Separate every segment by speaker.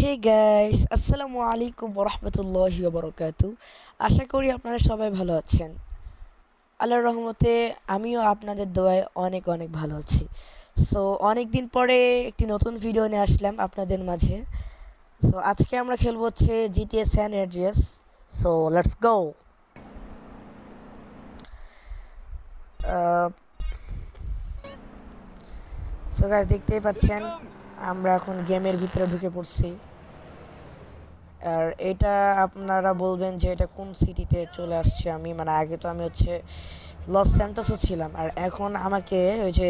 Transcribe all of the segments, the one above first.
Speaker 1: Hey guys, আসসালামু আলাইকুম ওরহমতুল্লাহি ওবরাকাতু। আশা করি আপনারা সবাই ভালো আছেন। আল্লাহর রহমতে আমিও আপনাদের দোয়ায় অনেক অনেক ভালো আছি। সো অনেক দিন পরে একটি নতুন ভিডিও নিয়ে আসলাম আপনাদের মাঝে। সো আজকে আমরা খেলবো হচ্ছে GTA San Andreas. So let's go. So guys, দেখতেই পাচ্ছেন আমরা এখন গেমের ভিতরে ঢুকে পড়ছি। আর এটা আপনারা বলবেন যে এটা কোন সিটিতে চলে আসছে আমি, মানে আগে তো আমি হচ্ছে লস স্যান্টোসে ছিলাম, আর এখন আমাকে ওই যে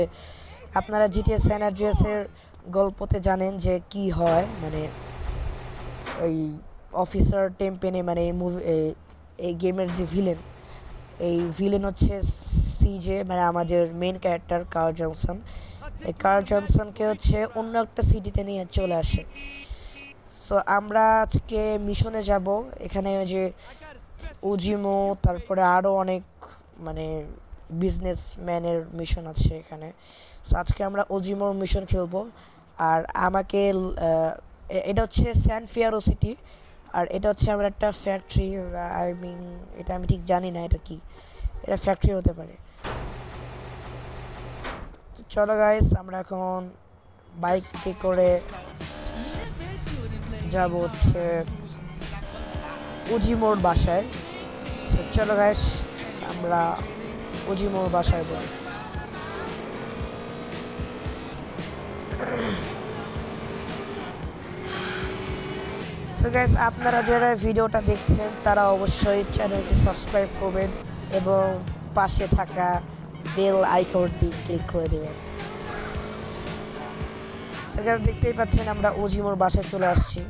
Speaker 1: আপনারা জিটিএ স্যান অ্যান্ড্রিয়াসের গল্পতে জানেন যে কি হয়, মানে ওই অফিসার টেম্পেনে, মানে এই মুভি এই গেমের যে ভিলেন, এই ভিলেন হচ্ছে সিজে, মানে আমাদের মেন ক্যারেক্টার কার্ল জনসন। এই কার্ল জনসনকে হচ্ছে অন্য একটা সিটিতে নিয়ে চলে আসে। সো আমরা আজকে মিশনে যাব। এখানে ওই যে ওজিমো, তারপরে আরও অনেক মানে বিজনেসম্যানের মিশন আছে এখানে। সো আজকে আমরা ওজিমোর মিশন খেলবো। আর আমাকে এটা হচ্ছে স্যান ফিয়ারো সিটি, আর এটা হচ্ছে আমার একটা ফ্যাক্টরি। আই মিন এটা আমি ঠিক জানি না এটা কি, এটা ফ্যাক্টরি হতে পারে। চলো গাইস, আমরা এখন বাইকে করে যাব হচ্ছে ওজিমোর বাসায়। সো চলো গাইস, আমরা ওজিমোর বাসায় যাই। সো গাইস, আপনারা যারা ভিডিওটা দেখছেন তারা অবশ্যই চ্যানেলটি সাবস্ক্রাইব করবেন এবং পাশে থাকা বেল আইকনটি ক্লিক করে দেবেন। সো গাইস, দেখতেই পাচ্ছেন আমরা ওজিমোর বাসায় চলে আসছি।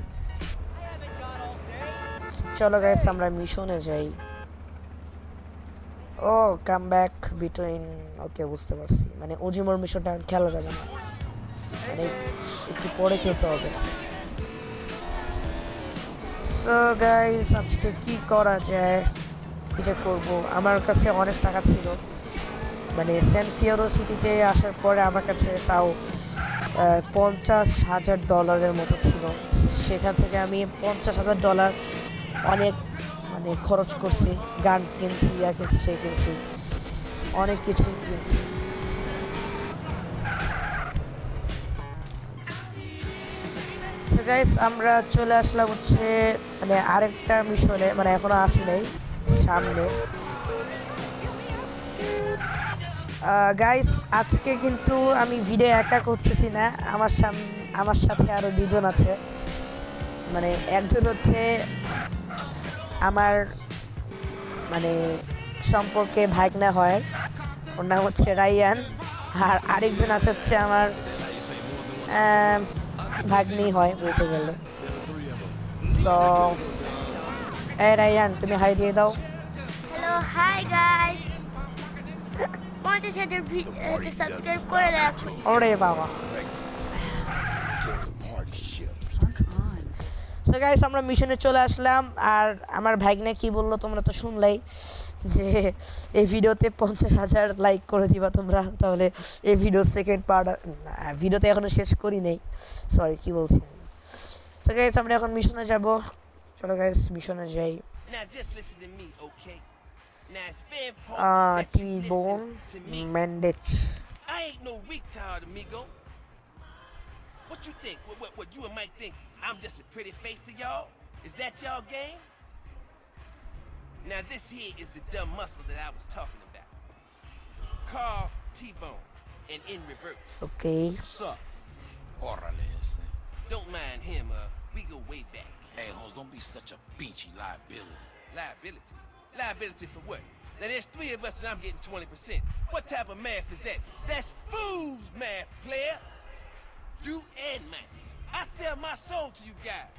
Speaker 1: চলো গাইস, আমরা মিশনে যাই। ও কাম ব্যাক বিটুইন, ওকে বুঝতে পারছি, মানে ওজিমোর মিশনটা খেলা যাবে না, মানে একটু পরে খেলতে হবে। সো গাইস, আজকে কি করা যায়, কি যে করবো। আমার কাছে অনেক টাকা ছিল, মানে স্যান ফিয়ারো সিটিতে আসার পরে আমার কাছে তাও $50,000 মতো ছিল। সেখান থেকে আমি $50,000 অনেক মানে খরচ করছি। গান কিনছি, ইয়া কিনছি, সে কিনছি, অনেক কিছুই কিনছি। সো গাইস, আমরা চলে আসলাম হচ্ছে মানে আরেকটা মিশনে, মানে এখনো আসি নাই সামনে। গাইস, আজকে কিন্তু আমি ভিডিও একা করতেছি না, আমার সাথে আরো দুজন আছে। মানে একজন হচ্ছে আমার মানে সম্পর্কে ভাগনা হয়, ওর নাম হচ্ছে রাইয়ান। আর আরেকজন আছে হচ্ছে আমার ভাগ্নি হয় বলতে গেলে। সো এই রাইয়ান, তুমি হাই দিয়ে দাও।
Speaker 2: Hello, hi guys. 50,000 সাবস্ক্রাইব করে দেখো।
Speaker 1: ওরে বাবা। সো গাইস, আমরা মিশনে চলে আসলাম। আর আমার ভাগ্নে কি বললো তোমরা তো শুনলেই, যে এই ভিডিওতে 50,000 লাইক করে দিবা তোমরা, তাহলে এই ভিডিওর সেকেন্ড পার্ট। ভিডিওতে এখনো শেষ করি নেই, সরি কি বলছি। তো গাইস, আমরা এখন মিশনে যাব। চলো গাইস, মিশনে যাই।
Speaker 3: Now just listen to me, okay? Now it's very important that
Speaker 1: T
Speaker 3: you
Speaker 1: বোন
Speaker 3: listen to me.
Speaker 1: Man-days.
Speaker 3: I ain't no retard, amigo. What you think? What you and Mike think? I'm just a pretty face to y'all? Is that y'all game? Now this here is the dumb muscle that I was talking about. Carl T-Bone, and in reverse.
Speaker 1: Okay,
Speaker 4: What's up? Orales.
Speaker 3: Don't mind him, we go way back.
Speaker 4: Hey, Holmes, don't be such a beachy liability.
Speaker 3: Liability? Liability for what? Now there's 3 of us and I'm getting 20%. What type of math is that? That's fool's math, player. You and Mike. I sell my soul to you guys.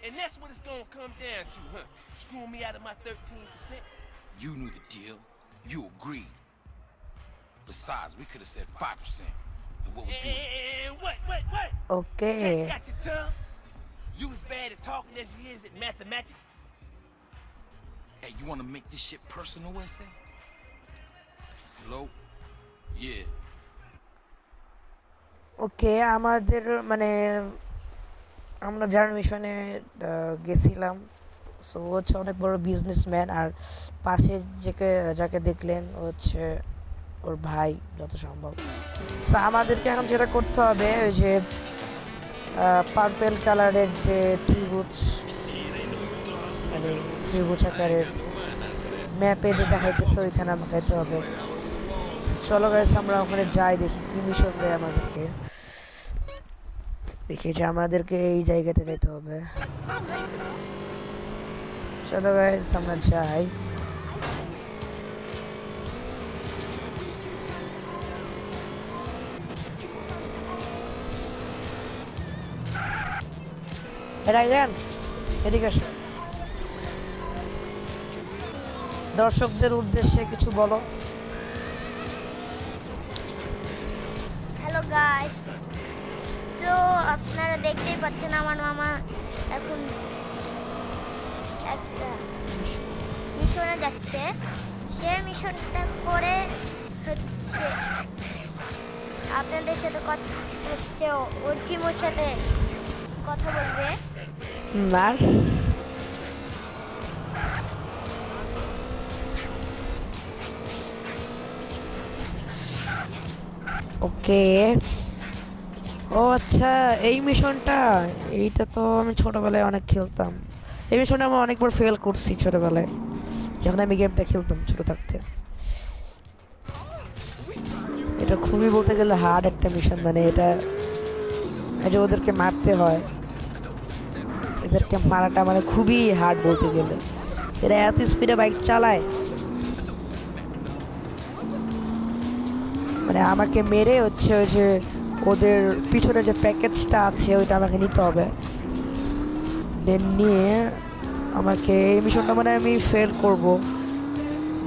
Speaker 3: And that's what it's gonna come down to, huh? Screwing me out of my 13%?
Speaker 4: You knew the deal. You agreed. Besides, we could have said 5%. And what would you?
Speaker 3: And what?
Speaker 1: Okay.
Speaker 3: Got your tongue? You as bad at talking as you is at mathematics?
Speaker 4: Hey, you want to make this shit personal, SA? Hello? Yeah.
Speaker 1: ওকে, আমাদের মানে আমরা যার মিশনে গেছিলাম, so ও হচ্ছে অনেক বড় businessman, আর পাশে যাকে দেখলেন ও হচ্ছে ওর ভাই যত সম্ভব। সো আমাদেরকে এখন যেটা করতে হবে, ওই যে পার্পেল কালারের যে ত্রিভুজ, মানে ত্রিভুজ আকারের ম্যাপে যে দেখাইতেছে ওইখানে আমরা যাইতে হবে। চলো গাইস আমরা ওখানে যাই, দেখি কি মিশন দেয় আমাদেরকে। দেখি যে আমাদেরকে এই জায়গাতে যেতে হবে। চলো গাইস আমরা যাই। রাইজান এদিকে আসো, দর্শকদের উদ্দেশ্যে কিছু বলো।
Speaker 2: হ্যালো গাইস, তো আপনারা দেখতেই পাচ্ছেন আমার মামা এখন একটা মিশনে যাচ্ছে। সে মিশনটা করে হচ্ছে আপনাদের সাথে কথা হচ্ছে, ওর টিমের সাথে কথা বলবে।
Speaker 1: না ওকে, ও আচ্ছা এই মিশনটা, এইটা তো আমি ছোটবেলায় অনেক খেলতাম। এই মিশনটা আমি অনেকবার ফেল করছি ছোটবেলায়, যখন আমি গেমটা খেলতাম ছোট থাকতে। এটা খুবই বলতে গেলে হার্ড একটা মিশন, মানে এটা এই যে ওদেরকে মারতে হয়, এদেরকে মারাটা মানে খুবই হার্ড বলতে গেলে। এরা এত স্পিডে বাইক চালায়, মানে আমাকে মেরে হচ্ছে ওই যে ওদের পিছনে যে প্যাকেজটা আছে ওইটা আমাকে নিতে হবে। দেন নিয়ে আমাকে এই মিশনটা মানে আমি ফেল করব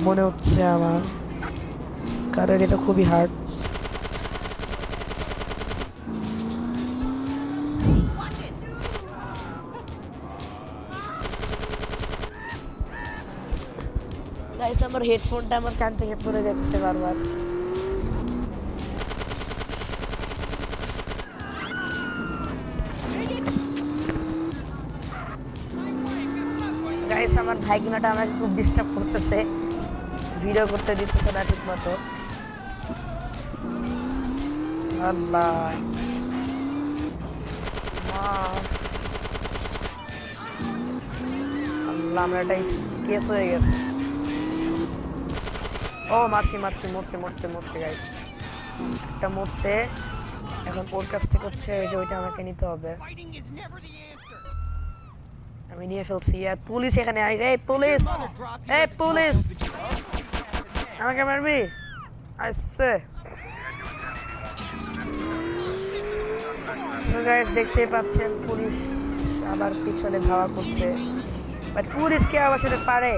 Speaker 1: মনে হচ্ছে আমার, কারণ এটা খুবই হার্ড। গাইস আমার হেডফোনটা আমার কান থেকে পড়ে যাচ্ছে বারবার। গাইস আমার ভাইগিনাটা আমাকে খুব ডিস্টার্ব করতেছে, ভিডিও করতে দিতেছে না ঠিক মতো। আল্লাহ আল্লাহ, আমার একটা কেস হয়ে গেছে। ও মারছি মারছি, মরছে মরছে মরছে গাইস, একটা মরছে। এখন ওর কাছ থেকে হচ্ছে ওই যে ওইটা আমাকে নিতে হবে। আমি নিয়ে ফেলছি, আর পুলিশ এখানে আইছে। এই পুলিশ, এই পুলিশ আমাকে মারবি? আসছে। সো গাইস দেখতেই পাচ্ছেন পুলিশ আবার পিছনে ধাওয়া করছে, বাট পুলিশ কে আমার সাথে পারে?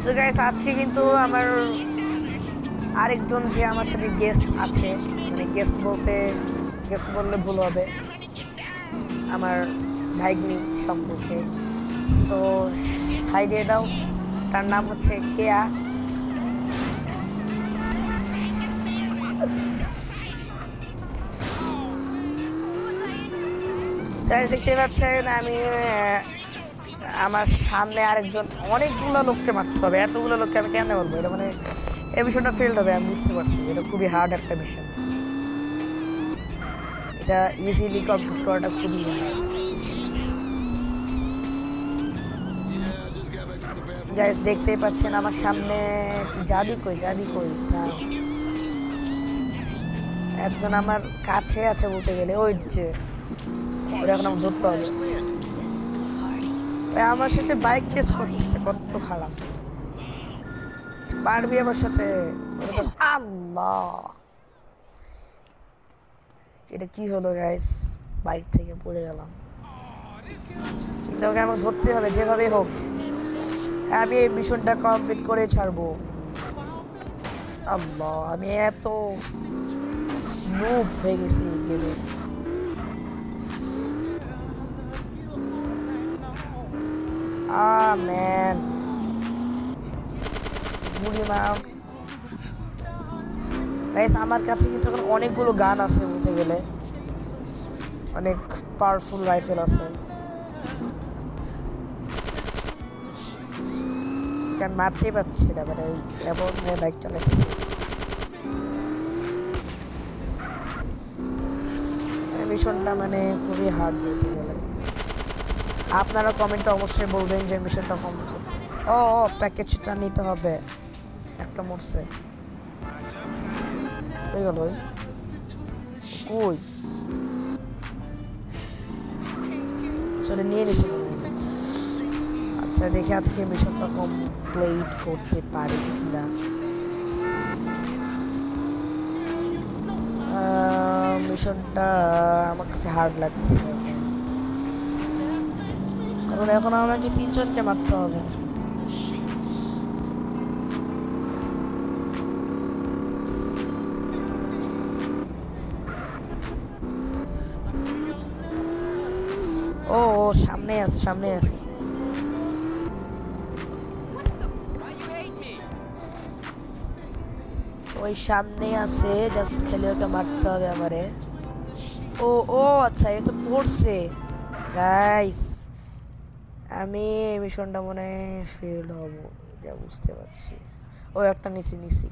Speaker 1: সো গাইস আজকে কিন্তু আমার আরেকজন যে আমার সাথে গেস্ট আছে, মানে গেস্ট বললে ভুল হবে, আমার ভাইগনি সম্পর্কে। সো হাই দিয়ে দাও, তার নাম হচ্ছে কেয়া। দেখতে পাচ্ছেন আমি আমার সামনে আরেকজন, অনেকগুলো লোককে মারতে হবে। এতগুলো লোককে আমি কেন বলবো, এটা মানে এই মিশনটা ফেল্ড হবে আমি বুঝতে পারছি। এটা খুবই হার্ড একটা মিশন, এটা ইজিলি কমপ্লিট করাটা খুবই হার্ড। গাইস দেখতেই পাচ্ছেন আমার সামনে যাবি কই না, একজন আমার কাছে আছে বলতে গেলে, ওই যে ওরা এখন আমার ধরতে হবে। আমার সাথে বাইক চেস করতেছে, কত খারাপ। পারবি আমার সাথে? আল্লাহ, এটা কি হলো গাইস, বাইক থেকে পড়ে গেলাম। কিন্তু ওকে আমাকে ধরতে হবে যেভাবেই হোক, আমি এই মিশনটা কমপ্লিট করে ছাড়বো। আল্লাহ, আমি এত নুব হয়ে গেছি গেমে। ম্যান, গুলি মার। গাইস আমার কাছে কিন্তু এখন অনেকগুলো গান আছে বলতে গেলে, অনেক পাওয়ারফুল রাইফেল আছে, কারণ মারতেই পারছি না, মানে ওই এমন বাইক চালাইতেছি। মিশনটা মানে খুবই হার্ড বলতে গেলে। আপনারা কমেন্টে অবশ্যই বলবেন যে মিশনটা কমপ্লিট করতে। ও প্যাকেজটা নিতে হবে, একটা মরছে হয়ে গেল। কই আসলে নিয়ে নিছি মনে হয়। আচ্ছা দেখি আজকে মিশনটা কমপ্লিট করতে পারি কিনা। মিশনটা আমার কাছে হার্ড লাগতেছে কারণ এখন আমাকে 3 জনকে মারতে হবে। ও সামনে আছে, সামনে আছে। ওই সামনে আছে, জাস্ট খেলে ওকে মারতে হবে আমারে। ও ও আচ্ছা এ তো পড়ছে গাইস, আমি এই মিশনটা মনে ফেল হব যা বুঝতে পারছি। ও একটা নিছি,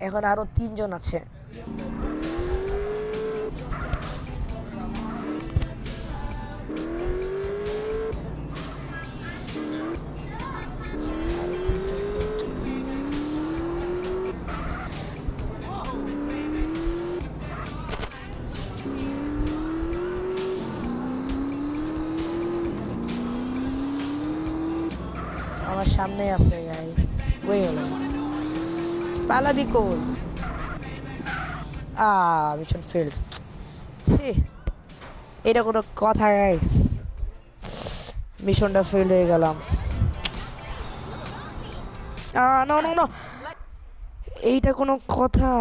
Speaker 1: এখন আরো 3 জন আছে। আমার সামনে আছে গাইস, ওই হলো পালাবি কই। Mission fail. এটা কোনো কথা গাইস, মিশনটা ফেল হয়ে গেলাম। নো নো নো, এইটা কোনো কথা।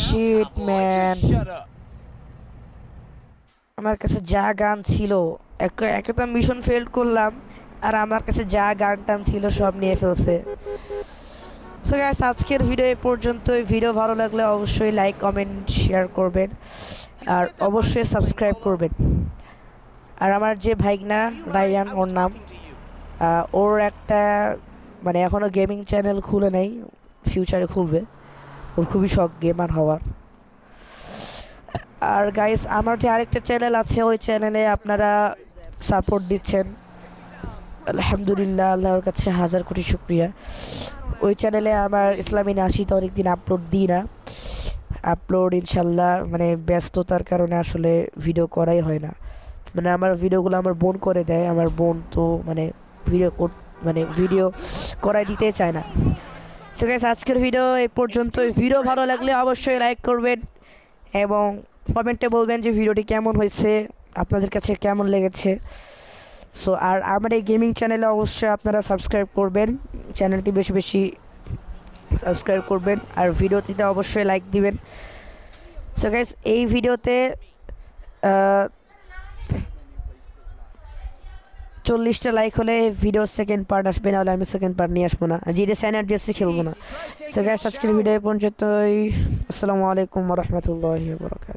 Speaker 1: শিট ম্যান, আমার কাছে যা গান ছিল, একে তো মিশন ফেল করলাম, আর আমার কাছে যা গান টান ছিল সব নিয়ে ফেলছে। সো গাইস আজকের ভিডিও এই পর্যন্তই। ভিডিও ভালো লাগলে অবশ্যই লাইক কমেন্ট শেয়ার করবেন, আর অবশ্যই সাবস্ক্রাইব করবেন। আর আমার যে ভাইগনা রায়ান ওর নাম, ওর একটা মানে এখনও গেমিং চ্যানেল খুলে নেই, ফিউচারে খুলবে। ওর খুবই শখ গেমার হওয়ার। আর গাইস আমার যে আরেকটা চ্যানেল আছে, ওই চ্যানেলে আপনারা সাপোর্ট দিচ্ছেন, আলহামদুলিল্লাহ, আল্লাহর কাছে হাজার কোটি শুকরিয়া। ওই চ্যানেলে আমার ইসলামী নাশিদ অনেকদিন আপলোড দিই না, আপলোড ইনশাল্লাহ মানে ব্যস্ততার কারণে আসলে ভিডিও করাই হয় না। মানে আমার ভিডিওগুলো আমার বোন করে দেয়, আমার বোন তো মানে ভিডিও করাই দিতে চায় না। সো গাইস আজকের ভিডিও এই পর্যন্তই। ভিডিও ভালো লাগলে অবশ্যই লাইক করবেন এবং কমেন্টে বলবেন যে ভিডিওটি কেমন হয়েছে, আপনাদের কাছে কেমন লেগেছে। সো আর আমার এই গেমিং চ্যানেলে অবশ্যই আপনারা সাবস্ক্রাইব করবেন, চ্যানেলটি বেশি বেশি সাবস্ক্রাইব করবেন, আর ভিডিওটিতে অবশ্যই লাইক দিবেন। সো গাইস এই ভিডিওতে 40টা লাইক হলে ভিডিওর সেকেন্ড পার্ট আসবে, নাহলে আমি সেকেন্ড পার্ট নিয়ে আসবো না, জিডে স্যানার ড্রেসে খেলবো না। সো গাইস আজকের ভিডিও পর্যন্তই। আসসালামু আলাইকুম ওয়া রাহমাতুল্লাহি ওয়া বারাকাতুহু।